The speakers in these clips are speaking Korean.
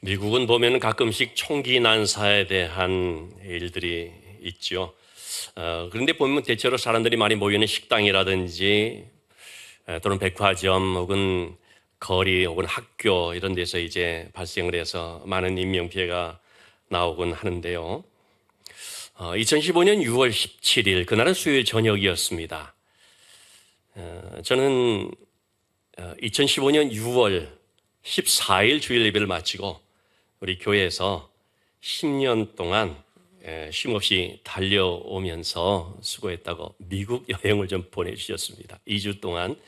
미국은 보면 가끔씩 총기 난사에 대한 일들이 있죠. 그런데 보면 대체로 사람들이 많이 모이는 식당이라든지 또는 백화점 혹은 거리 혹은 학교 이런 데서 이제 발생을 해서 많은 인명피해가 나오곤 하는데요. 2015년 6월 17일 그날은 수요일 저녁이었습니다. 저는 2015년 6월 14일 주일 예배를 마치고 우리 교회에서 10년 동안 쉼없이 달려오면서 수고했다고 미국 여행을 좀 보내주셨습니다. 2주 동안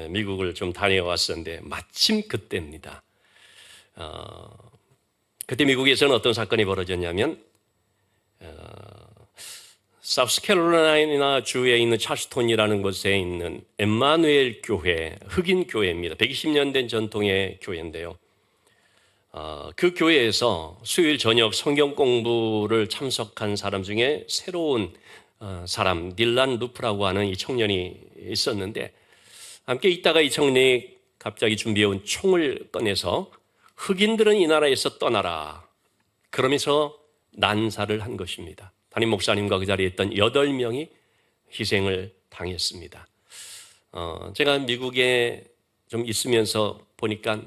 미국을 좀 다녀왔었는데 마침 그때입니다. 그때 미국에서는 어떤 사건이 벌어졌냐면 사우스캐롤라이나 주에 있는 찰스톤이라는 곳에 있는 엠마누엘 교회, 흑인 교회입니다. 120년 된 전통의 교회인데요. 그 교회에서 수요일 저녁 성경 공부를 참석한 사람 중에 새로운 사람, 딜란 루프라고 하는 이 청년이 있었는데 함께 있다가 이 청년이 갑자기 준비해온 총을 꺼내서 흑인들은 이 나라에서 떠나라. 그러면서 난사를 한 것입니다. 담임 목사님과 그 자리에 있던 8명이 희생을 당했습니다. 제가 미국에 좀 있으면서 보니까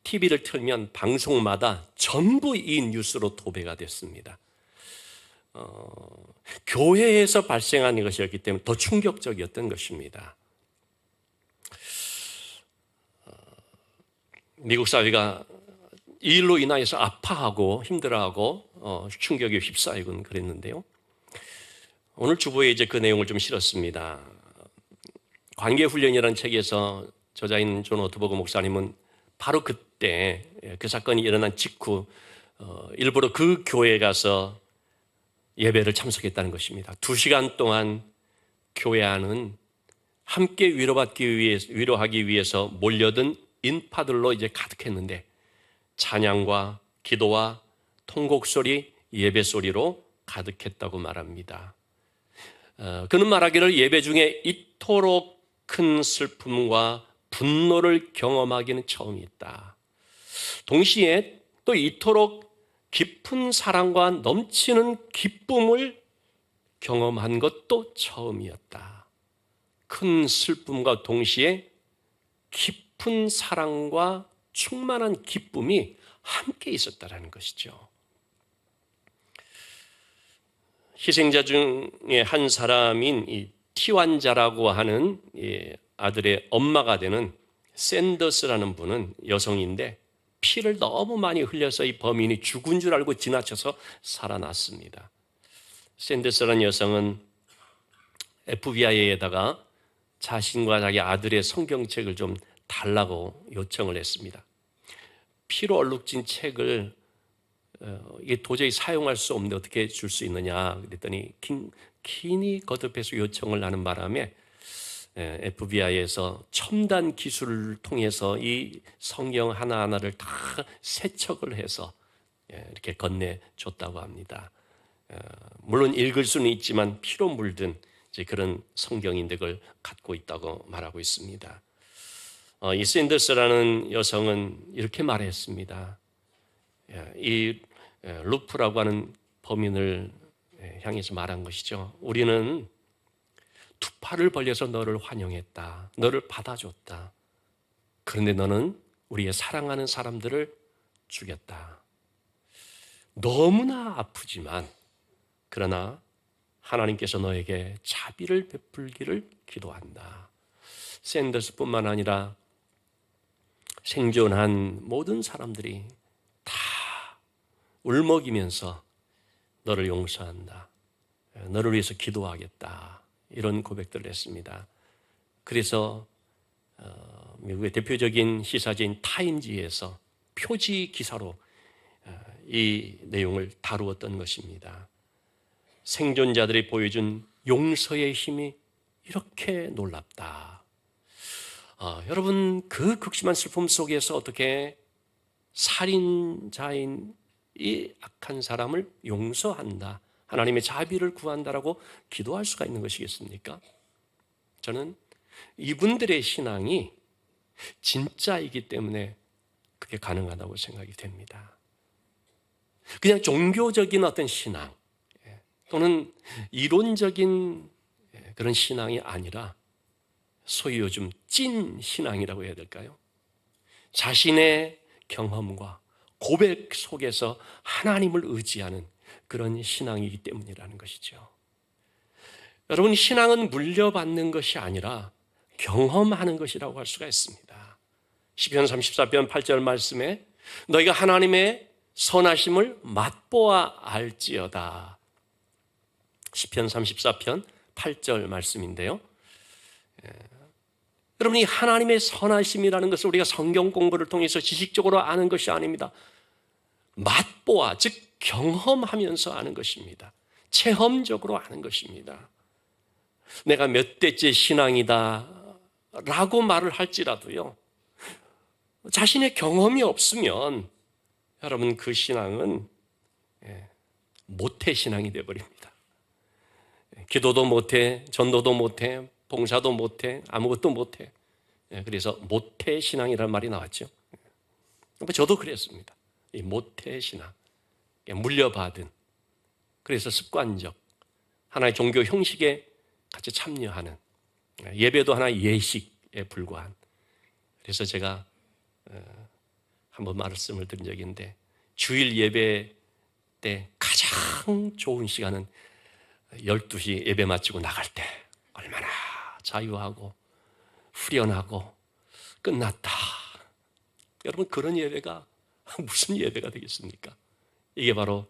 TV를 틀면 방송마다 전부 이 뉴스로 도배가 됐습니다. 교회에서 발생한 것이었기 때문에 더 충격적이었던 것입니다. 미국 사회가 이 일로 인하여서 아파하고 힘들어하고 충격에 휩싸이곤 그랬는데요. 오늘 주보에 이제 그 내용을 좀 실었습니다. 관계훈련이라는 책에서 저자인 존 오트버그 목사님은 바로 그때 그 사건이 일어난 직후 일부러 그 교회에 가서 예배를 참석했다는 것입니다. 2시간 동안 교회 안은 함께 위로하기 위해서 몰려든 인파들로 이제 가득했는데 찬양과 기도와 통곡소리, 예배소리로 가득했다고 말합니다. 그는 말하기를 예배 중에 이토록 큰 슬픔과 분노를 경험하기는 처음이었다. 동시에 또 이토록 깊은 사랑과 넘치는 기쁨을 경험한 것도 처음이었다. 큰 슬픔과 동시에 깊은 사랑과 충만한 기쁨이 함께 있었다라는 것이죠. 희생자 중에 한 사람인 이 티완자라고 하는 아들의 엄마가 되는 샌더스라는 분은 여성인데 피를 너무 많이 흘려서 이 범인이 죽은 줄 알고 지나쳐서 살아났습니다. 샌더스라는 여성은 FBI에다가 자신과 자기 아들의 성경책을 좀 달라고 요청을 했습니다. 피로 얼룩진 책을 이게 도저히 사용할 수 없는데 어떻게 줄 수 있느냐 그랬더니 긴히 거듭해서 요청을 하는 바람에 FBI에서 첨단 기술을 통해서 이 성경 하나하나를 다 세척을 해서 이렇게 건네줬다고 합니다. 물론 읽을 수는 있지만 피로 물든 이제 그런 성경인데 그걸 갖고 있다고 말하고 있습니다. 이 샌더스라는 여성은 이렇게 말했습니다. 이 루프라고 하는 범인을 향해서 말한 것이죠. 우리는 2팔을 벌려서 너를 환영했다. 너를 받아줬다. 그런데 너는 우리의 사랑하는 사람들을 죽였다. 너무나 아프지만 그러나 하나님께서 너에게 자비를 베풀기를 기도한다. 샌더스뿐만 아니라 생존한 모든 사람들이 다 울먹이면서 너를 용서한다. 너를 위해서 기도하겠다. 이런 고백들을 했습니다. 그래서 미국의 대표적인 시사지인 타임지에서 표지 기사로 이 내용을 다루었던 것입니다. 생존자들이 보여준 용서의 힘이 이렇게 놀랍다. 여러분 그 극심한 슬픔 속에서 어떻게 살인자인 이 악한 사람을 용서한다, 하나님의 자비를 구한다라고 기도할 수가 있는 것이겠습니까? 저는 이분들의 신앙이 진짜이기 때문에 그게 가능하다고 생각이 됩니다. 그냥 종교적인 어떤 신앙 또는 이론적인 그런 신앙이 아니라 소위 요즘 찐 신앙이라고 해야 될까요? 자신의 경험과 고백 속에서 하나님을 의지하는 그런 신앙이기 때문이라는 것이죠. 여러분, 신앙은 물려받는 것이 아니라 경험하는 것이라고 할 수가 있습니다. 시편 34편 8절 말씀에 너희가 하나님의 선하심을 맛보아 알지어다. 시편 34편 8절 말씀인데요. 여러분, 이 하나님의 선하심이라는 것을 우리가 성경 공부를 통해서 지식적으로 아는 것이 아닙니다. 맛보아, 즉 경험하면서 아는 것입니다. 체험적으로 아는 것입니다. 내가 몇 대째 신앙이다 라고 말을 할지라도요, 자신의 경험이 없으면 여러분 그 신앙은 모태신앙이 되어버립니다. 기도도 못해, 전도도 못해, 봉사도 못해, 아무것도 못해. 그래서 모태신앙이라는 말이 나왔죠. 저도 그랬습니다. 이 모태신앙, 물려받은, 그래서 습관적, 하나의 종교 형식에 같이 참여하는, 예배도 하나의 예식에 불과한. 그래서 제가 한번 말씀을 드린 적이 있는데, 주일 예배 때 가장 좋은 시간은 12시 예배 마치고 나갈 때 얼마나 자유하고 후련하고 끝났다. 여러분, 그런 예배가 무슨 예배가 되겠습니까? 이게 바로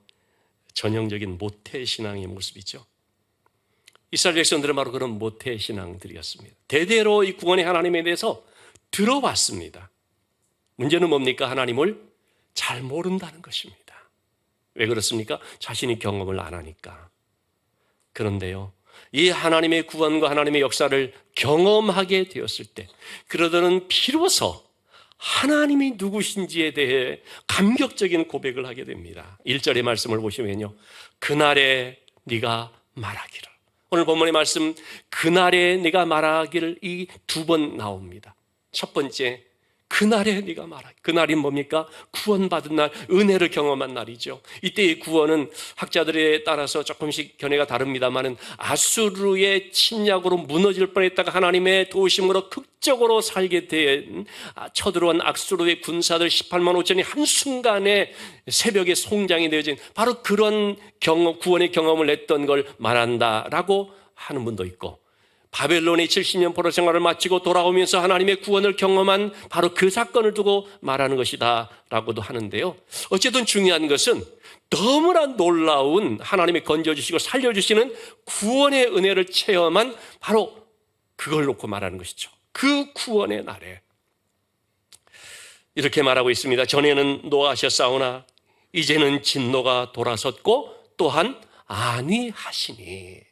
전형적인 모태신앙의 모습이죠. 이스라엘 백성들은 바로 그런 모태신앙들이었습니다. 대대로 이 구원의 하나님에 대해서 들어왔습니다. 문제는 뭡니까? 하나님을 잘 모른다는 것입니다. 왜 그렇습니까? 자신이 경험을 안 하니까. 그런데요, 이 하나님의 구원과 하나님의 역사를 경험하게 되었을 때, 그러더는 비로소 하나님이 누구신지에 대해 감격적인 고백을 하게 됩니다. 1절의 말씀을 보시면요, 그날에 네가 말하기를. 오늘 본문의 말씀, 그날에 네가 말하기를, 이 두 번 나옵니다. 첫 번째, 그날에 네가 말하기. 그날이 뭡니까? 구원받은 날, 은혜를 경험한 날이죠. 이때의 구원은 학자들에 따라서 조금씩 견해가 다릅니다만은 아수르의 침략으로 무너질 뻔했다가 하나님의 도우심으로 극적으로 살게 된 쳐들어온 아수르의 군사들 18만 5천이 한순간에 새벽에 송장이 되어진 바로 그런 경험, 구원의 경험을 했던 걸 말한다라고 하는 분도 있고, 바벨론의 70년 포로 생활을 마치고 돌아오면서 하나님의 구원을 경험한 바로 그 사건을 두고 말하는 것이다 라고도 하는데요, 어쨌든 중요한 것은 너무나 놀라운 하나님의 건져주시고 살려주시는 구원의 은혜를 체험한 바로 그걸 놓고 말하는 것이죠. 그 구원의 날에 이렇게 말하고 있습니다. 전에는 노하셨사오나 이제는 진노가 돌아섰고 또한 안위하시니.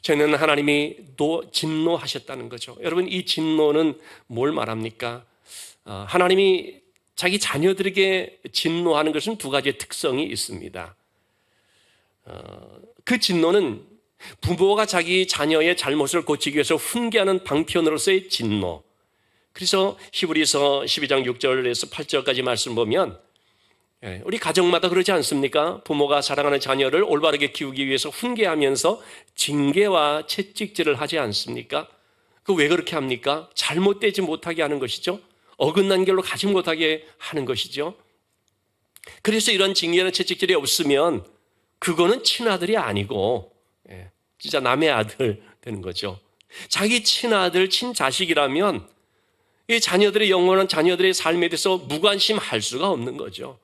저는 하나님이 진노하셨다는 거죠. 여러분, 이 진노는 뭘 말합니까? 하나님이 자기 자녀들에게 진노하는 것은 두 가지의 특성이 있습니다. 그 진노는 부모가 자기 자녀의 잘못을 고치기 위해서 훈계하는 방편으로서의 진노. 그래서 히브리서 12장 6절에서 8절까지 말씀 보면 우리 가정마다 그러지 않습니까? 부모가 사랑하는 자녀를 올바르게 키우기 위해서 훈계하면서 징계와 채찍질을 하지 않습니까? 그 왜 그렇게 합니까? 잘못되지 못하게 하는 것이죠. 어긋난 길로 가지 못하게 하는 것이죠. 그래서 이런 징계나 채찍질이 없으면 그거는 친아들이 아니고 진짜 남의 아들 되는 거죠. 자기 친아들, 친자식이라면 이 자녀들의 영원한 자녀들의 삶에 대해서 무관심할 수가 없는 거죠.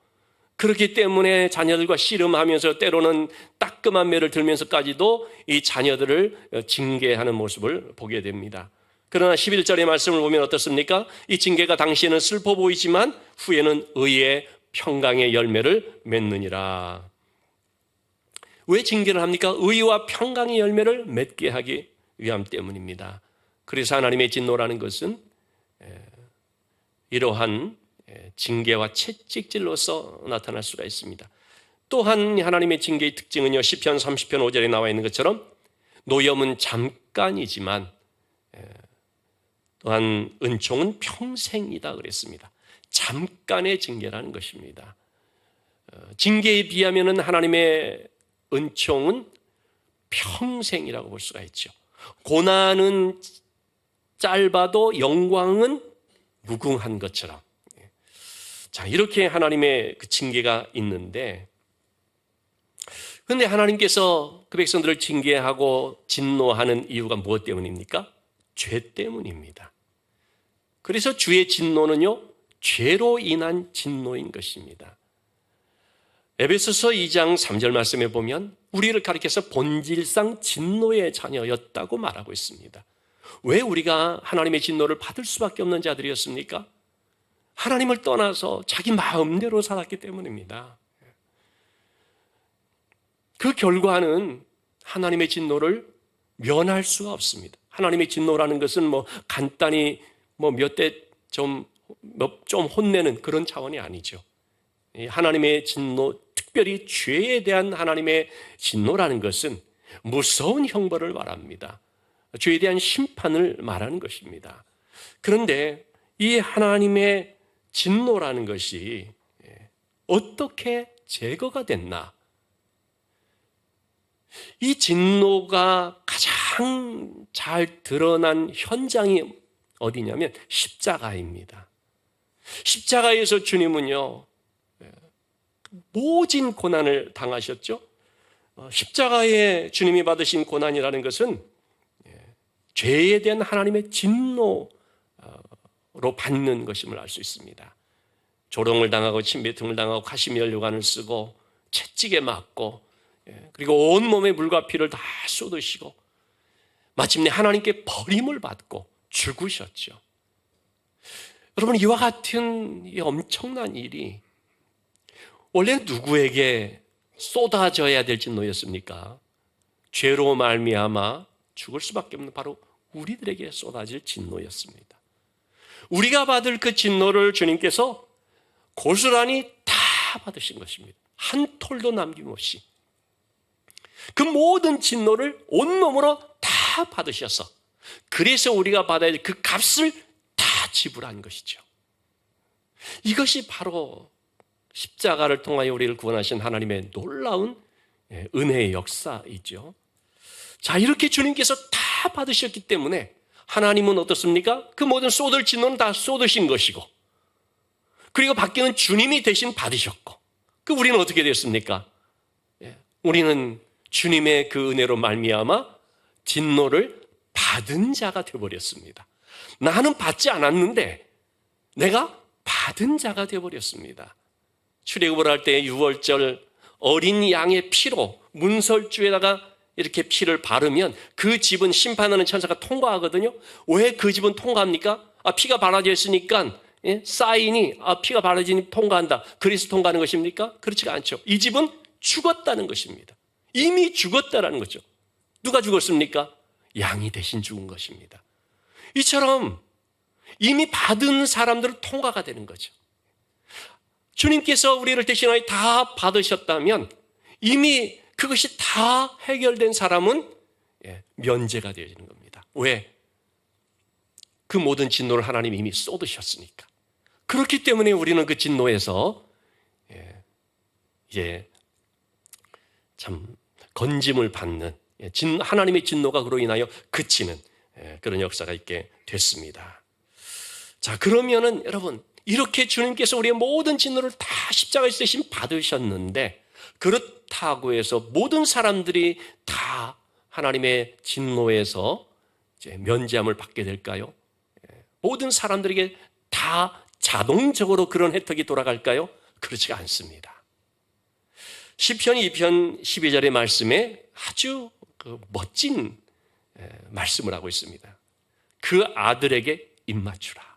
그렇기 때문에 자녀들과 씨름하면서 때로는 따끔한 매를 들면서까지도 이 자녀들을 징계하는 모습을 보게 됩니다. 그러나 11절의 말씀을 보면 어떻습니까? 이 징계가 당시에는 슬퍼 보이지만 후에는 의의 평강의 열매를 맺느니라. 왜 징계를 합니까? 의와 평강의 열매를 맺게 하기 위함 때문입니다. 그래서 하나님의 진노라는 것은 이러한 징계와 채찍질로서 나타날 수가 있습니다. 또한 하나님의 징계의 특징은요, 시편 30편 5절에 나와 있는 것처럼 노염은 잠깐이지만 또한 은총은 평생이다 그랬습니다. 잠깐의 징계라는 것입니다. 징계에 비하면 하나님의 은총은 평생이라고 볼 수가 있죠. 고난은 짧아도 영광은 무궁한 것처럼. 자, 이렇게 하나님의 그 징계가 있는데, 그런데 하나님께서 그 백성들을 징계하고 진노하는 이유가 무엇 때문입니까? 죄 때문입니다. 그래서 주의 진노는요, 죄로 인한 진노인 것입니다. 에베소서 2장 3절 말씀에 보면 우리를 가리켜서 본질상 진노의 자녀였다고 말하고 있습니다. 왜 우리가 하나님의 진노를 받을 수밖에 없는 자들이었습니까? 하나님을 떠나서 자기 마음대로 살았기 때문입니다. 그 결과는 하나님의 진노를 면할 수가 없습니다. 하나님의 진노라는 것은 간단히 몇 대 좀 혼내는 그런 차원이 아니죠. 하나님의 진노, 특별히 죄에 대한 하나님의 진노라는 것은 무서운 형벌을 말합니다. 죄에 대한 심판을 말하는 것입니다. 그런데 이 하나님의 진노라는 것이 어떻게 제거가 됐나? 이 진노가 가장 잘 드러난 현장이 어디냐면 십자가입니다. 십자가에서 주님은요, 모진 고난을 당하셨죠. 십자가에 주님이 받으신 고난이라는 것은 죄에 대한 하나님의 진노로 받는 것임을 알 수 있습니다. 조롱을 당하고 침뱉음을 당하고 가시면류관을 쓰고 채찍에 맞고, 그리고 온몸에 물과 피를 다 쏟으시고 마침내 하나님께 버림을 받고 죽으셨죠. 여러분, 이와 같은 이 엄청난 일이 원래 누구에게 쏟아져야 될 진노였습니까? 죄로 말미암아 죽을 수밖에 없는 바로 우리들에게 쏟아질 진노였습니다. 우리가 받을 그 진노를 주님께서 고스란히 다 받으신 것입니다. 한 톨도 남김없이 그 모든 진노를 온몸으로 다 받으셔서, 그래서 우리가 받아야 될 그 값을 다 지불한 것이죠. 이것이 바로 십자가를 통하여 우리를 구원하신 하나님의 놀라운 은혜의 역사이죠. 자, 이렇게 주님께서 다 받으셨기 때문에 하나님은 어떻습니까? 그 모든 쏟을 진노는 다 쏟으신 것이고, 그리고 받기는 주님이 대신 받으셨고, 그 우리는 어떻게 됐습니까? 우리는 주님의 그 은혜로 말미암아 진노를 받은 자가 되어버렸습니다. 나는 받지 않았는데 내가 받은 자가 되어버렸습니다. 출애굽을 할 때 6월절 어린 양의 피로 문설주에다가 이렇게 피를 바르면 그 집은 심판하는 천사가 통과하거든요. 왜 그 집은 통과합니까? 피가 바라져 있으니까 사인이 피가 바라지니 통과한다, 그래서 통과하는 것입니까? 그렇지가 않죠. 이 집은 죽었다는 것입니다. 이미 죽었다라는 거죠. 누가 죽었습니까? 양이 대신 죽은 것입니다. 이처럼 이미 받은 사람들은 통과가 되는 거죠. 주님께서 우리를 대신하여 다 받으셨다면 이미 그것이 다 해결된 사람은 면제가 되어지는 겁니다. 왜? 그 모든 진노를 하나님이 이미 쏟으셨으니까. 그렇기 때문에 우리는 그 진노에서 이제 참 건짐을 받는, 하나님의 진노가 그로 인하여 그치는 그런 역사가 있게 됐습니다. 자, 그러면은 여러분, 이렇게 주님께서 우리의 모든 진노를 다 십자가에서 대신 받으셨는데, 그렇다고 해서 모든 사람들이 다 하나님의 진노에서 이제 면제함을 받게 될까요? 모든 사람들에게 다 자동적으로 그런 혜택이 돌아갈까요? 그렇지가 않습니다. 시편 2편 12절의 말씀에 아주 멋진 말씀을 하고 있습니다. 그 아들에게 입맞추라.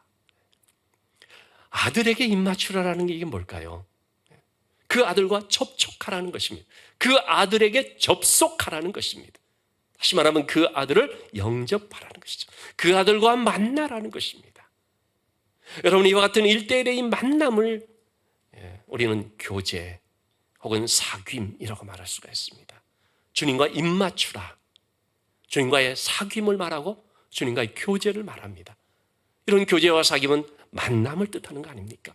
아들에게 입맞추라라는 게 이게 뭘까요? 그 아들과 접촉하라는 것입니다. 그 아들에게 접속하라는 것입니다. 다시 말하면 그 아들을 영접하라는 것이죠. 그 아들과 만나라는 것입니다. 여러분, 이와 같은 1:1의 만남을 우리는 교제 혹은 사귐이라고 말할 수가 있습니다. 주님과 입맞추라. 주님과의 사귐을 말하고 주님과의 교제를 말합니다. 이런 교제와 사귐은 만남을 뜻하는 거 아닙니까?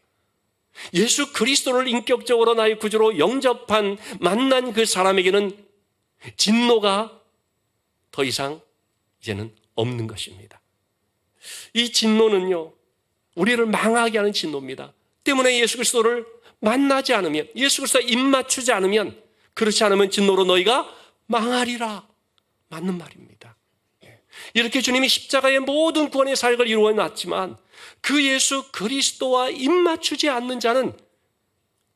예수 그리스도를 인격적으로 나의 구주로 영접한 만난 그 사람에게는 진노가 더 이상 이제는 없는 것입니다. 이 진노는요, 우리를 망하게 하는 진노입니다. 때문에 예수 그리스도를 만나지 않으면, 예수 그리스도에 입 맞추지 않으면, 그렇지 않으면 진노로 너희가 망하리라. 맞는 말입니다. 이렇게 주님이 십자가의 모든 구원의 사역을 이루어 놨지만 그 예수 그리스도와 입 맞추지 않는 자는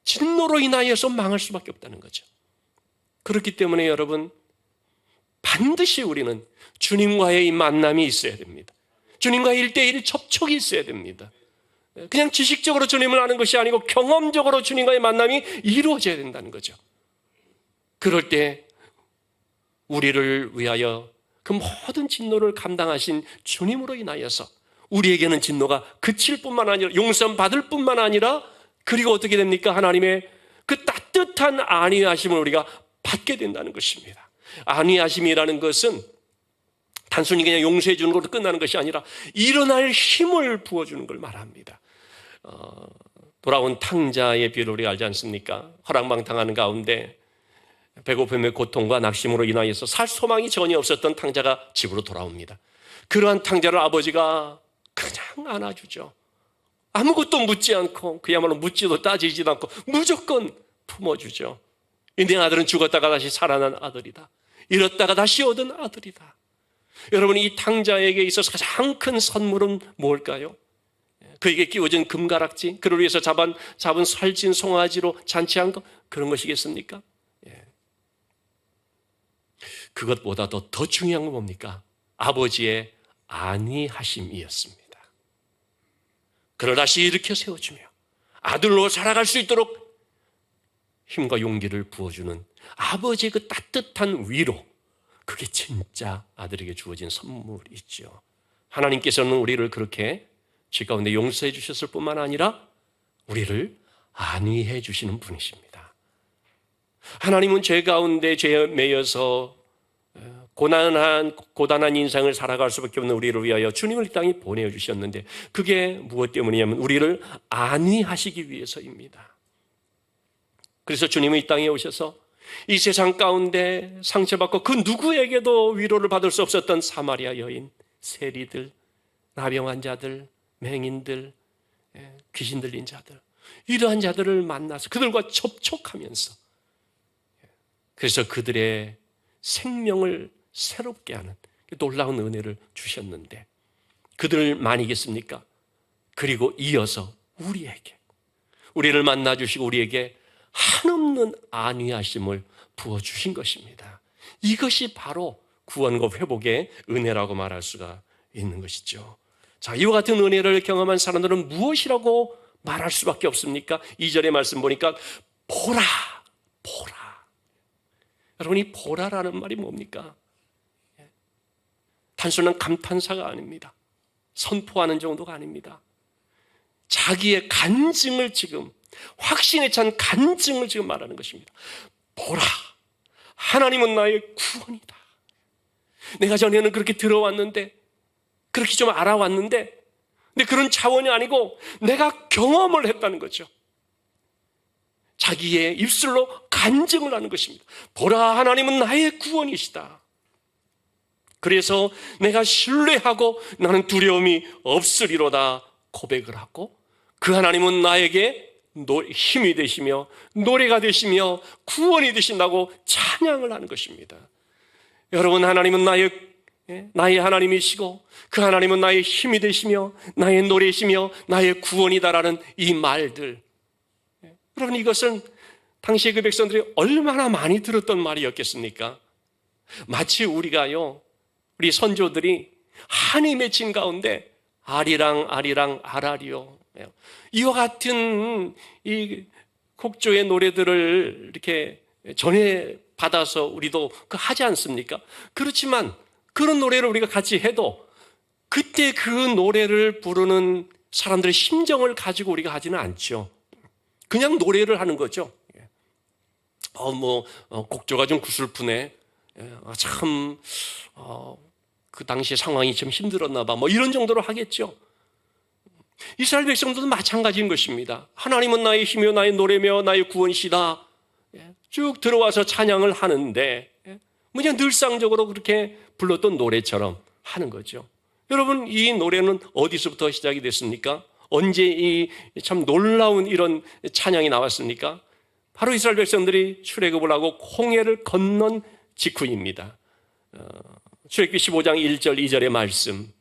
진노로 인하여서 망할 수밖에 없다는 거죠. 그렇기 때문에 여러분, 반드시 우리는 주님과의 이 만남이 있어야 됩니다. 주님과의 1대1 접촉이 있어야 됩니다. 그냥 지식적으로 주님을 아는 것이 아니고 경험적으로 주님과의 만남이 이루어져야 된다는 거죠. 그럴 때 우리를 위하여 그 모든 진노를 감당하신 주님으로 인하여서 우리에게는 진노가 그칠 뿐만 아니라 용서 받을 뿐만 아니라 그리고 어떻게 됩니까? 하나님의 그 따뜻한 안위하심을 우리가 받게 된다는 것입니다. 안위하심이라는 것은 단순히 그냥 용서해 주는 것으로 끝나는 것이 아니라 일어날 힘을 부어주는 걸 말합니다. 돌아온 탕자의 비유를 우리가 알지 않습니까? 허랑방탕하는 가운데 배고픔의 고통과 낙심으로 인하여서 살 소망이 전혀 없었던 탕자가 집으로 돌아옵니다. 그러한 탕자를 아버지가 그냥 안아주죠. 아무것도 묻지 않고, 그야말로 묻지도 따지지도 않고 무조건 품어주죠. 내 아들은 죽었다가 다시 살아난 아들이다. 잃었다가 다시 얻은 아들이다. 여러분, 이 탕자에게 있어서 가장 큰 선물은 뭘까요? 그에게 끼워진 금가락지, 그를 위해서 잡은 살찐 송아지로 잔치한 것, 그런 것이겠습니까? 그것보다도 더 중요한 건 뭡니까? 아버지의 안위하심이었습니다. 그를 다시 일으켜 세워주며 아들로 살아갈 수 있도록 힘과 용기를 부어주는 아버지의 그 따뜻한 위로, 그게 진짜 아들에게 주어진 선물이죠. 하나님께서는 우리를 그렇게 죄 가운데 용서해 주셨을 뿐만 아니라 우리를 안위해 주시는 분이십니다. 하나님은 죄 가운데 죄에 매여서 고단한 인생을 살아갈 수밖에 없는 우리를 위하여 주님을 이 땅에 보내주셨는데 그게 무엇 때문이냐면 우리를 안위하시기 위해서입니다. 그래서 주님은 이 땅에 오셔서 이 세상 가운데 상처받고 그 누구에게도 위로를 받을 수 없었던 사마리아 여인, 세리들, 나병 환자들, 맹인들, 귀신 들린 자들, 이러한 자들을 만나서 그들과 접촉하면서 그래서 그들의 생명을 새롭게 하는 놀라운 은혜를 주셨는데 그들만이겠습니까? 그리고 이어서 우리를 만나주시고 우리에게 한없는 안위하심을 부어주신 것입니다. 이것이 바로 구원과 회복의 은혜라고 말할 수가 있는 것이죠. 자, 이와 같은 은혜를 경험한 사람들은 무엇이라고 말할 수밖에 없습니까? 2절의 말씀 보니까 보라. 여러분, 이 보라라는 말이 뭡니까? 단순한 감탄사가 아닙니다. 선포하는 정도가 아닙니다. 자기의 간증을 지금, 확신에 찬 간증을 지금 말하는 것입니다. 보라, 하나님은 나의 구원이다. 내가 전에는 그렇게 들어왔는데, 그렇게 좀 알아왔는데, 근데 그런 차원이 아니고 내가 경험을 했다는 거죠. 자기의 입술로 간증을 하는 것입니다. 보라, 하나님은 나의 구원이시다. 그래서 내가 신뢰하고 나는 두려움이 없으리로다 고백을 하고 그 하나님은 나에게 힘이 되시며 노래가 되시며 구원이 되신다고 찬양을 하는 것입니다. 여러분, 하나님은 나의 하나님이시고 그 하나님은 나의 힘이 되시며 나의 노래이시며 나의 구원이다라는 이 말들, 여러분, 이것은 당시의 그 백성들이 얼마나 많이 들었던 말이었겠습니까? 마치 우리 선조들이 한이 맺힌 가운데 아리랑 아라리요, 이와 같은 이 곡조의 노래들을 이렇게 전해 받아서 우리도 하지 않습니까? 그렇지만 그런 노래를 우리가 같이 해도 그때 그 노래를 부르는 사람들의 심정을 가지고 우리가 하지는 않죠. 그냥 노래를 하는 거죠. 곡조가 좀 구슬프네. 참, 그 당시의 상황이 좀 힘들었나 봐. 이런 정도로 하겠죠. 이스라엘 백성들도 마찬가지인 것입니다. 하나님은 나의 힘이요 나의 노래며 나의 구원이시다. 쭉 들어와서 찬양을 하는데 그냥 늘상적으로 그렇게 불렀던 노래처럼 하는 거죠. 여러분, 이 노래는 어디서부터 시작이 됐습니까? 언제 이 참 놀라운 이런 찬양이 나왔습니까? 바로 이스라엘 백성들이 출애굽을 하고 홍해를 건넌 직후입니다. 출애굽기 15장 1절 2절의 말씀.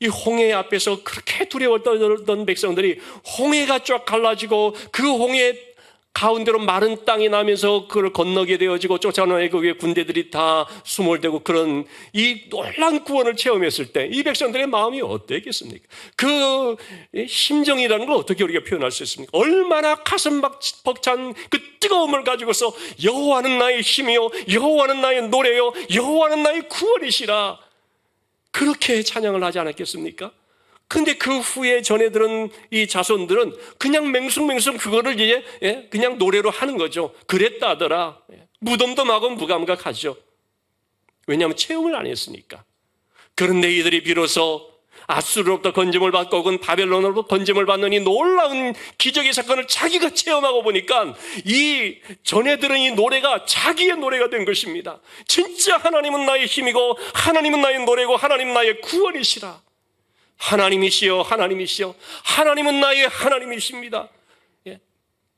이 홍해 앞에서 그렇게 두려워 떨던 백성들이 홍해가 쫙 갈라지고 그 홍해 가운데로 마른 땅이 나면서 그걸 건너게 되어지고 쫓아오는 애국의 군대들이 다 수몰되고 그런 이 놀라운 구원을 체험했을 때 이 백성들의 마음이 어땠겠습니까? 그 심정이라는 걸 어떻게 우리가 표현할 수 있습니까? 얼마나 가슴 벅찬 그 뜨거움을 가지고서 여호와는 나의 힘이요 여호와는 나의 노래요 여호와는 나의 구원이시라 그렇게 찬양을 하지 않았겠습니까? 근데 그 후에 전에 들은 이 자손들은 그냥 맹숭맹숭 그거를 이제 그냥 노래로 하는 거죠. 그랬다 하더라. 무덤덤하고 무감각하죠. 왜냐하면 체험을 안 했으니까. 그런데 이들이 비로소 아수르로부터 건짐을 받고 혹은 바벨론으로부터 건짐을 받는 이 놀라운 기적의 사건을 자기가 체험하고 보니까 이 전에 들은 이 노래가 자기의 노래가 된 것입니다. 진짜 하나님은 나의 힘이고 하나님은 나의 노래고 하나님은 나의 구원이시라. 하나님이시여 하나님이시여 하나님은 나의 하나님이십니다.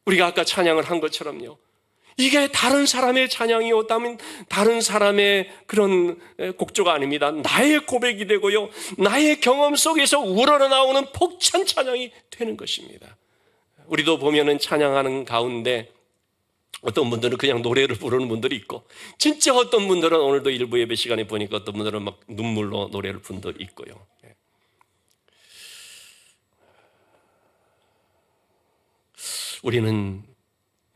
우리가 아까 찬양을 한 것처럼요, 이게 다른 사람의 찬양이었다면 다른 사람의 그런 곡조가 아닙니다. 나의 고백이 되고요 나의 경험 속에서 우러나오는 벅찬 찬양이 되는 것입니다. 우리도 보면은 찬양하는 가운데 어떤 분들은 그냥 노래를 부르는 분들이 있고, 진짜 어떤 분들은 오늘도 일부 예배 시간에 보니까 어떤 분들은 막 눈물로 노래를 부른 분도 있고요. 우리는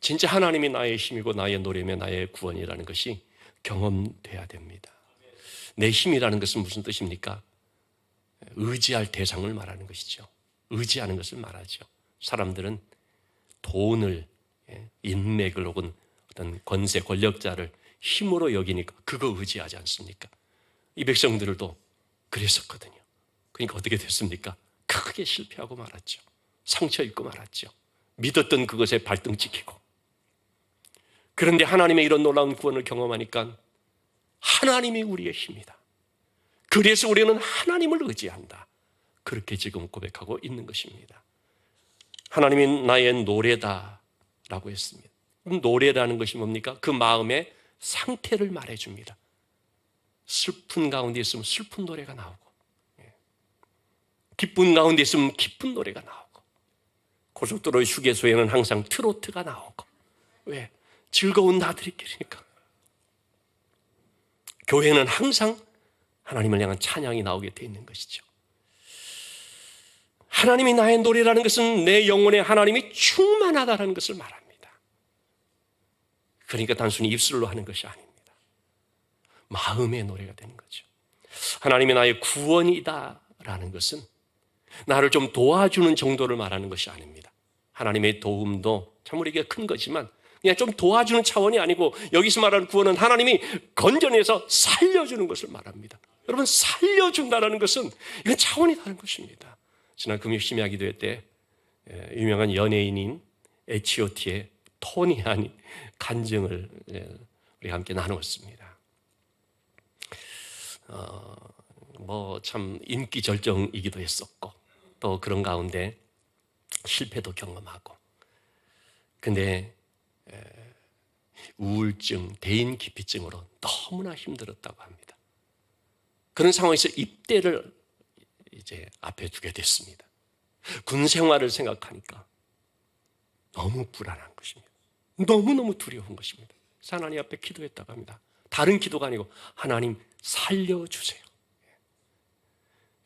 진짜 하나님이 나의 힘이고 나의 노래며 나의 구원이라는 것이 경험돼야 됩니다. 내 힘이라는 것은 무슨 뜻입니까? 의지할 대상을 말하는 것이죠. 의지하는 것을 말하죠. 사람들은 돈을, 인맥을 혹은 어떤 권세, 권력자를 힘으로 여기니까 그거 의지하지 않습니까? 이 백성들도 그랬었거든요. 그러니까 어떻게 됐습니까? 크게 실패하고 말았죠. 상처 입고 말았죠. 믿었던 그것에 발등 찍히고. 그런데 하나님의 이런 놀라운 구원을 경험하니까 하나님이 우리의 힘이다. 그래서 우리는 하나님을 의지한다. 그렇게 지금 고백하고 있는 것입니다. 하나님이 나의 노래다 라고 했습니다. 노래라는 것이 뭡니까? 그 마음의 상태를 말해줍니다. 슬픈 가운데 있으면 슬픈 노래가 나오고, 기쁜 가운데 있으면 기쁜 노래가 나오고, 고속도로 휴게소에는 항상 트로트가 나오고. 왜? 즐거운 나들이길이니까. 교회는 항상 하나님을 향한 찬양이 나오게 되어 있는 것이죠. 하나님이 나의 노래라는 것은 내 영혼에 하나님이 충만하다는 것을 말합니다. 그러니까 단순히 입술로 하는 것이 아닙니다. 마음의 노래가 되는 거죠. 하나님이 나의 구원이다라는 것은 나를 좀 도와주는 정도를 말하는 것이 아닙니다. 하나님의 도움도 참 우리에게 큰 거지만 그냥 좀 도와주는 차원이 아니고, 여기서 말하는 구원은 하나님이 건져내서 살려주는 것을 말합니다. 여러분, 살려준다는 것은 이건 차원이 다른 것입니다. 지난 금요 심야 기도회 때 유명한 연예인인 H.O.T의 토니한 간증을 우리가 함께 나누었습니다. 뭐 참 인기 절정이기도 했었고, 또 그런 가운데 실패도 경험하고, 근데 우울증, 대인기피증으로 너무나 힘들었다고 합니다. 그런 상황에서 입대를 이제 앞에 두게 됐습니다. 군 생활을 생각하니까 너무 불안한 것입니다. 너무너무 두려운 것입니다. 하나님 앞에 기도했다고 합니다. 다른 기도가 아니고 하나님 살려주세요.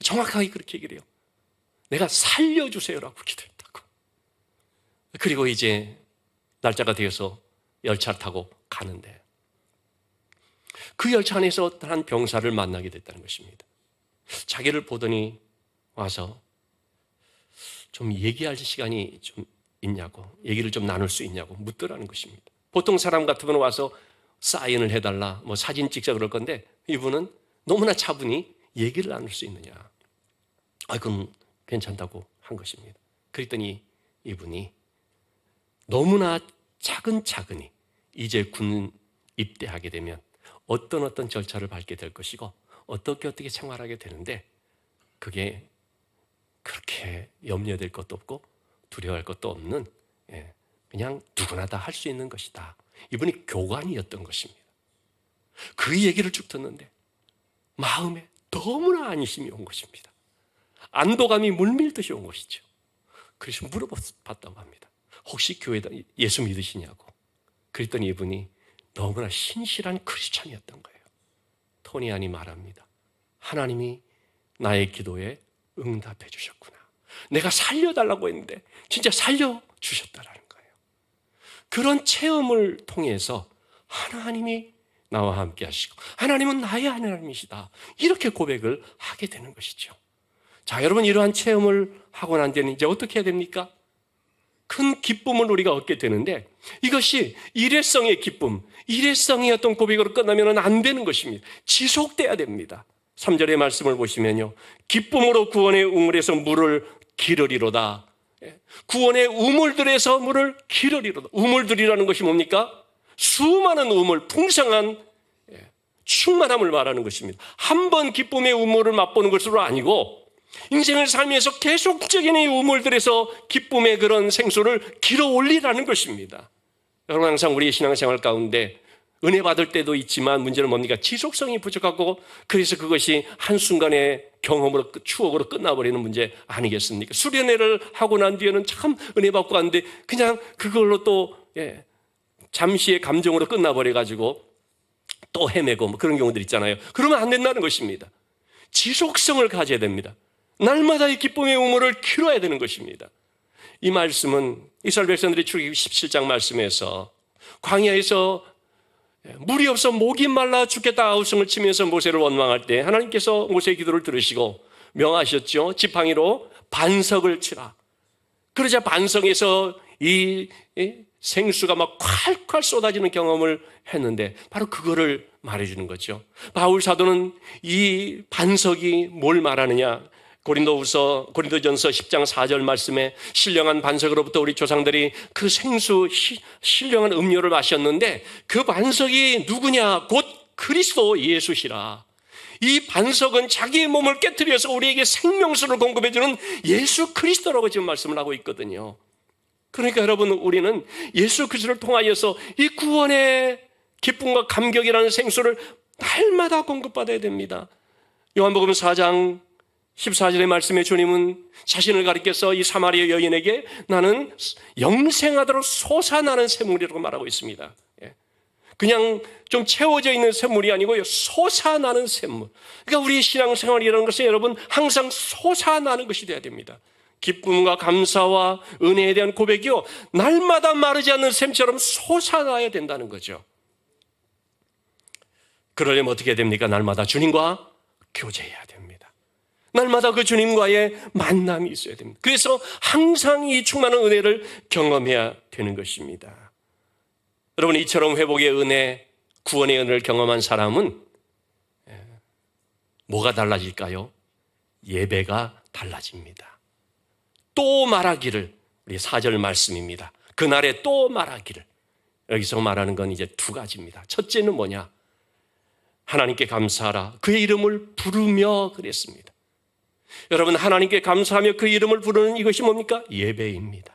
정확하게 그렇게 얘기를 해요. 내가 살려주세요라고 기도했다고. 그리고 이제 날짜가 되어서 열차를 타고 가는데 그 열차 안에서 한 병사를 만나게 됐다는 것입니다. 자기를 보더니 와서 좀 얘기할 시간이 좀 있냐고, 얘기를 좀 나눌 수 있냐고 묻더라는 것입니다. 보통 사람 같으면 와서 사인을 해달라, 뭐 사진 찍자 그럴 건데 이분은 너무나 차분히 얘기를 나눌 수 있느냐. 그건 괜찮다고 한 것입니다. 그랬더니 이분이 너무나 차근차근히 이제 군 입대하게 되면 어떤 절차를 밟게 될 것이고 어떻게 생활하게 되는데 그게 그렇게 염려될 것도 없고 두려워할 것도 없는 그냥 누구나 다 할 수 있는 것이다. 이분이 교관이었던 것입니다. 그 얘기를 쭉 듣는데 마음에 너무나 안심이 온 것입니다. 안도감이 물밀듯이 온 것이죠. 그래서 물어봤다고 합니다. 혹시 교회다 예수 믿으시냐고. 그랬더니 이분이 너무나 신실한 크리스찬이었던 거예요. 토니안이 말합니다. 하나님이 나의 기도에 응답해 주셨구나. 내가 살려달라고 했는데 진짜 살려주셨다라는 거예요. 그런 체험을 통해서 하나님이 나와 함께 하시고 하나님은 나의 하나님이시다. 이렇게 고백을 하게 되는 것이죠. 자, 여러분 이러한 체험을 하고 난 뒤에는 이제 어떻게 해야 됩니까? 큰 기쁨을 우리가 얻게 되는데 이것이 일회성의 기쁨, 일회성의 어떤 고백으로 끝나면 안 되는 것입니다. 지속돼야 됩니다. 3절의 말씀을 보시면요. 기쁨으로 구원의 우물에서 물을 기르리로다. 구원의 우물들에서 물을 기르리로다. 우물들이라는 것이 뭡니까? 수많은 우물, 풍성한 충만함을 말하는 것입니다. 한 번 기쁨의 우물을 맛보는 것으로 아니고 인생을 살면서 계속적인 이 우물들에서 기쁨의 그런 생수를 길어 올리라는 것입니다. 여러분 항상 우리의 신앙생활 가운데 은혜 받을 때도 있지만 문제는 뭡니까? 지속성이 부족하고 그래서 그것이 한순간의 경험으로 추억으로 끝나버리는 문제 아니겠습니까? 수련회를 하고 난 뒤에는 참 은혜 받고 왔는데 그냥 그걸로 또 잠시의 감정으로 끝나버려가지고 또 헤매고 뭐 그런 경우들 있잖아요. 그러면 안 된다는 것입니다. 지속성을 가져야 됩니다. 날마다 이 기쁨의 우물을 길어야 되는 것입니다. 이 말씀은 이스라엘 백성들이 출애굽기 17장 말씀에서 광야에서 물이 없어 목이 말라 죽겠다 아우성을 치면서 모세를 원망할 때 하나님께서 모세의 기도를 들으시고 명하셨죠. 지팡이로 반석을 치라. 그러자 반석에서 이 생수가 막 콸콸 쏟아지는 경험을 했는데 바로 그거를 말해주는 거죠. 바울 사도는 이 반석이 뭘 말하느냐? 고린도전서 10장 4절 말씀에 신령한 반석으로부터 우리 조상들이 그 생수 신령한 음료를 마셨는데 그 반석이 누구냐? 곧 그리스도 예수시라. 이 반석은 자기의 몸을 깨트려서 우리에게 생명수를 공급해주는 예수 그리스도라고 지금 말씀을 하고 있거든요. 그러니까 여러분 우리는 예수 그리스도를 통하여서 이 구원의 기쁨과 감격이라는 생수를 날마다 공급받아야 됩니다. 요한복음 4장 14절의 말씀에 주님은 자신을 가리켜서 이 사마리아 여인에게 나는 영생하도록 솟아나는 샘물이라고 말하고 있습니다. 그냥 좀 채워져 있는 샘물이 아니고요, 솟아나는 샘물. 그러니까 우리의 신앙생활이라는 것은 여러분 항상 솟아나는 것이 되어야 됩니다. 기쁨과 감사와 은혜에 대한 고백이요 날마다 마르지 않는 샘처럼 솟아나야 된다는 거죠. 그러려면 어떻게 해야 됩니까? 날마다 주님과 교제해야 됩니다. 날마다 그 주님과의 만남이 있어야 됩니다. 그래서 항상 이 충만한 은혜를 경험해야 되는 것입니다. 여러분 이처럼 회복의 은혜, 구원의 은혜를 경험한 사람은 뭐가 달라질까요? 예배가 달라집니다. 또 말하기를, 우리 4절 말씀입니다. 그날에 또 말하기를. 여기서 말하는 건 이제 두 가지입니다. 첫째는 뭐냐? 하나님께 감사하라. 그의 이름을 부르며 그랬습니다. 여러분 하나님께 감사하며 그 이름을 부르는 이것이 뭡니까? 예배입니다.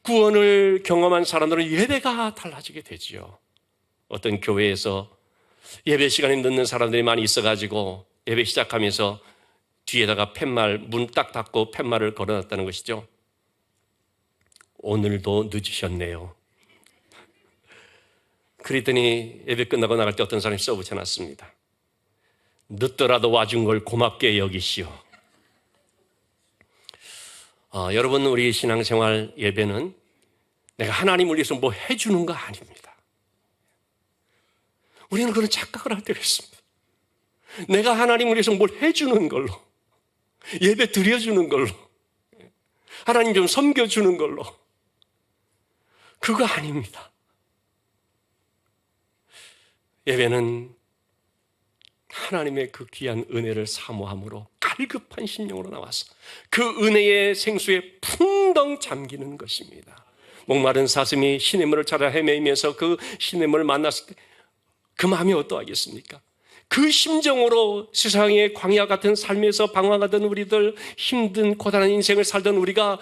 구원을 경험한 사람들은 예배가 달라지게 되지요. 어떤 교회에서 예배 시간에 늦는 사람들이 많이 있어가지고 예배 시작하면서 뒤에다가 팻말, 문 딱 닫고 팻말을 걸어놨다는 것이죠. 오늘도 늦으셨네요. 그랬더니 예배 끝나고 나갈 때 어떤 사람이 써붙여놨습니다. 늦더라도 와준 걸 고맙게 여기시오. 여러분 우리 신앙생활 예배는 내가 하나님을 위해서 뭐 해주는 거 아닙니다. 우리는 그런 착각을 할 때가 있습니다. 내가 하나님을 위해서 뭘 해주는 걸로, 예배 드려주는 걸로, 하나님 좀 섬겨주는 걸로, 그거 아닙니다. 예배는 하나님의 그 귀한 은혜를 사모함으로 갈급한 심령으로 나와서 그 은혜의 생수에 풍덩 잠기는 것입니다. 목마른 사슴이 시냇물을 찾아 헤매면서 그 시냇물을 만났을 때 그 마음이 어떠하겠습니까? 그 심정으로 세상의 광야 같은 삶에서 방황하던 우리들, 힘든 고단한 인생을 살던 우리가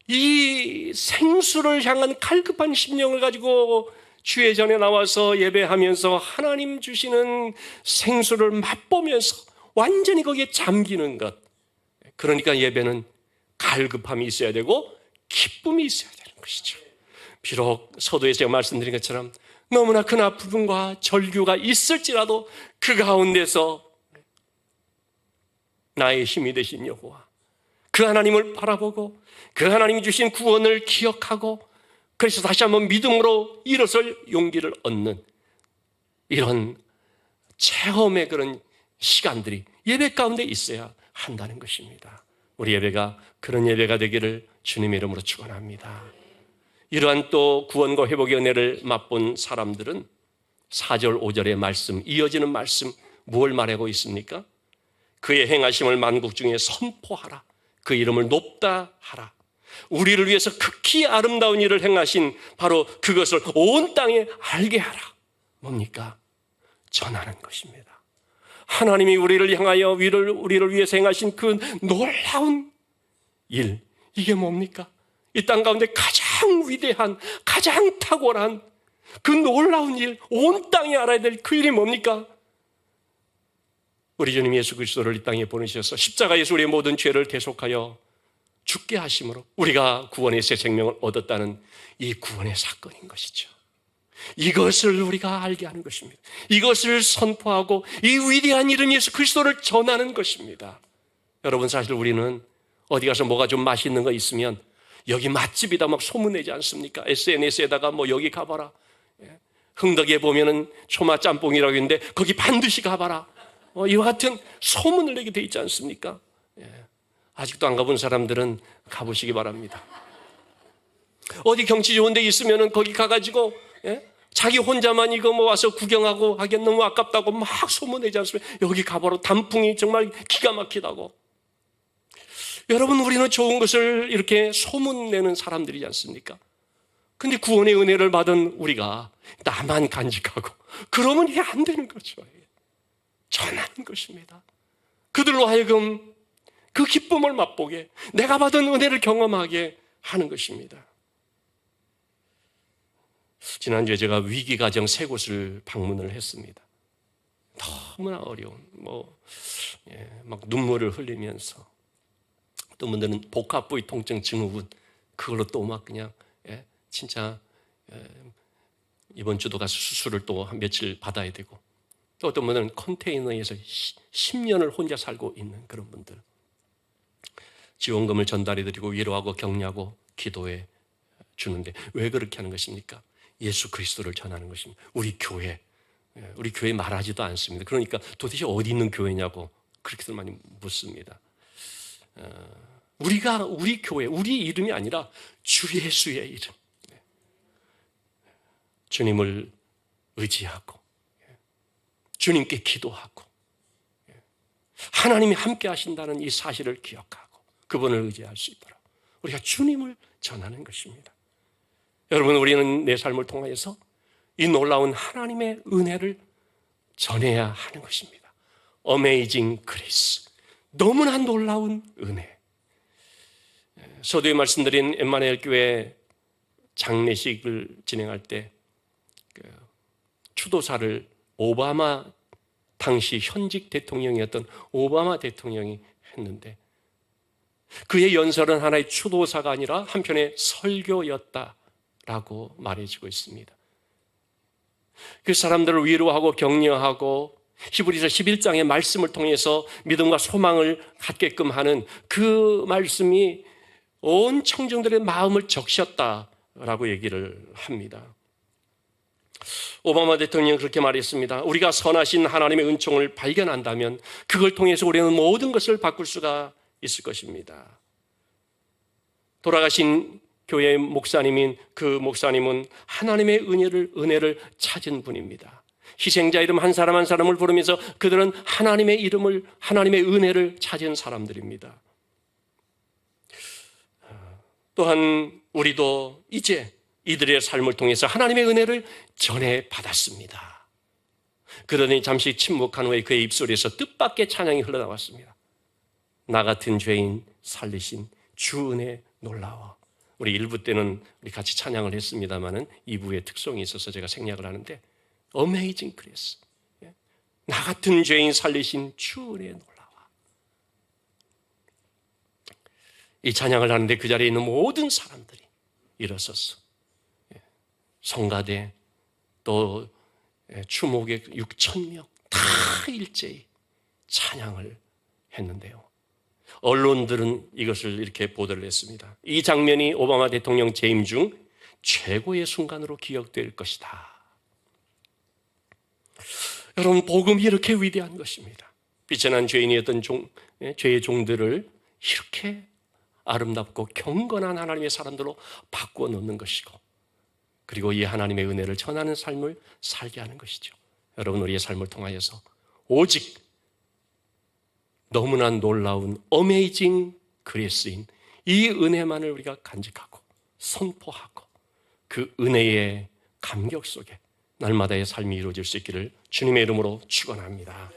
이 생수를 향한 갈급한 심령을 가지고 주의 전에 나와서 예배하면서 하나님 주시는 생수를 맛보면서 완전히 거기에 잠기는 것. 그러니까 예배는 갈급함이 있어야 되고 기쁨이 있어야 되는 것이죠. 비록 서도에서 제가 말씀드린 것처럼 너무나 큰 아픔과 절규가 있을지라도 그 가운데서 나의 힘이 되신 여호와, 그 하나님을 바라보고 그 하나님이 주신 구원을 기억하고 그래서 다시 한번 믿음으로 일어설 용기를 얻는 이런 체험의 그런 시간들이 예배 가운데 있어야 한다는 것입니다. 우리 예배가 그런 예배가 되기를 주님의 이름으로 축원합니다. 이러한 또 구원과 회복의 은혜를 맛본 사람들은 4절 5절의 말씀, 이어지는 말씀 무엇을 말하고 있습니까? 그의 행하심을 만국 중에 선포하라. 그 이름을 높다 하라. 우리를 위해서 극히 아름다운 일을 행하신 바로 그것을 온 땅에 알게 하라. 뭡니까? 전하는 것입니다. 하나님이 우리를 향하여 우리를 위해서 행하신 그 놀라운 일, 이게 뭡니까? 이 땅 가운데 가장 위대한, 가장 탁월한 그 놀라운 일, 온 땅이 알아야 될 그 일이 뭡니까? 우리 주님 예수 그리스도를 이 땅에 보내셔서 십자가에서 우리의 모든 죄를 대속하여 죽게 하심으로 우리가 구원의 새 생명을 얻었다는 이 구원의 사건인 것이죠. 이것을 우리가 알게 하는 것입니다. 이것을 선포하고 이 위대한 이름 예수 그리스도를 전하는 것입니다. 여러분, 사실 우리는 어디 가서 뭐가 좀 맛있는 거 있으면 여기 맛집이다 막 소문내지 않습니까? SNS에다가 뭐 여기 가봐라. 흥덕에 보면은 초마 짬뽕이라고 있는데 거기 반드시 가봐라. 이와 같은 소문을 내게 돼 있지 않습니까? 아직도 안 가본 사람들은 가보시기 바랍니다. 어디 경치 좋은 데 있으면은 거기 가가지고 자기 혼자만 이거 뭐 와서 구경하고 하기엔 너무 아깝다고 막 소문내지 않습니까? 여기 가봐라. 단풍이 정말 기가 막히다고. 여러분, 우리는 좋은 것을 이렇게 소문내는 사람들이지 않습니까? 근데 구원의 은혜를 받은 우리가 나만 간직하고 그러면 이게 안 되는 거죠. 전하는 것입니다. 그들로 하여금 그 기쁨을 맛보게, 내가 받은 은혜를 경험하게 하는 것입니다. 지난주에 제가 위기가정 3곳을 방문을 했습니다. 너무나 어려운, 막 눈물을 흘리면서, 또 분들은 복합부위 통증 증후군, 그걸로 또 막 그냥, 진짜, 이번 주도 가서 수술을 또 한 며칠 받아야 되고, 또 어떤 분들은 컨테이너에서 10년을 혼자 살고 있는 그런 분들. 지원금을 전달해드리고 위로하고 격려하고 기도해 주는데 왜 그렇게 하는 것입니까? 예수 그리스도를 전하는 것입니다. 우리 교회 말하지도 않습니다. 그러니까 도대체 어디 있는 교회냐고 그렇게들 많이 묻습니다. 우리 교회, 우리 이름이 아니라 주 예수의 이름. 주님을 의지하고 주님께 기도하고 하나님이 함께 하신다는 이 사실을 기억하고 그분을 의지할 수 있도록 우리가 주님을 전하는 것입니다. 여러분, 우리는 내 삶을 통하여서 이 놀라운 하나님의 은혜를 전해야 하는 것입니다. Amazing Grace, 너무나 놀라운 은혜. 서두에 말씀드린 엠마누엘 교회 장례식을 진행할 때 추도사를 오바마, 당시 현직 대통령이었던 오바마 대통령이 했는데 그의 연설은 하나의 추도사가 아니라 한편의 설교였다라고 말해지고 있습니다. 그 사람들을 위로하고 격려하고 히브리서 11장의 말씀을 통해서 믿음과 소망을 갖게끔 하는 그 말씀이 온 청중들의 마음을 적셨다라고 얘기를 합니다. 오바마 대통령이 그렇게 말했습니다. 우리가 선하신 하나님의 은총을 발견한다면 그걸 통해서 우리는 모든 것을 바꿀 수가 있을 것입니다. 돌아가신 교회의 목사님인 그 목사님은 하나님의 은혜를 찾은 분입니다. 희생자 이름 한 사람 한 사람을 부르면서 그들은 하나님의 이름을, 하나님의 은혜를 찾은 사람들입니다. 또한 우리도 이제 이들의 삶을 통해서 하나님의 은혜를 전해 받았습니다. 그러니 잠시 침묵한 후에 그의 입술에서 뜻밖의 찬양이 흘러나왔습니다. 나 같은 죄인 살리신 주 은혜 놀라워. 우리 1부 때는 우리 같이 찬양을 했습니다마는 2부의 특성이 있어서 제가 생략을 하는데 Amazing Grace. 나 같은 죄인 살리신 주 은혜 놀라워. 이 찬양을 하는데 그 자리에 있는 모든 사람들이 일어섰어. 성가대 또 추모객 6,000명 다 일제히 찬양을 했는데요. 언론들은 이것을 이렇게 보도를 했습니다. 이 장면이 오바마 대통령 재임 중 최고의 순간으로 기억될 것이다. 여러분, 복음이 이렇게 위대한 것입니다. 비천한 죄인이었던 죄의 종들을 이렇게 아름답고 경건한 하나님의 사람들로 바꾸어 놓는 것이고, 그리고 이 하나님의 은혜를 전하는 삶을 살게 하는 것이죠. 여러분, 우리의 삶을 통하여서 오직 너무나 놀라운 어메이징 그레이스인 이 은혜만을 우리가 간직하고 선포하고 그 은혜의 감격 속에 날마다의 삶이 이루어질 수 있기를 주님의 이름으로 축원합니다.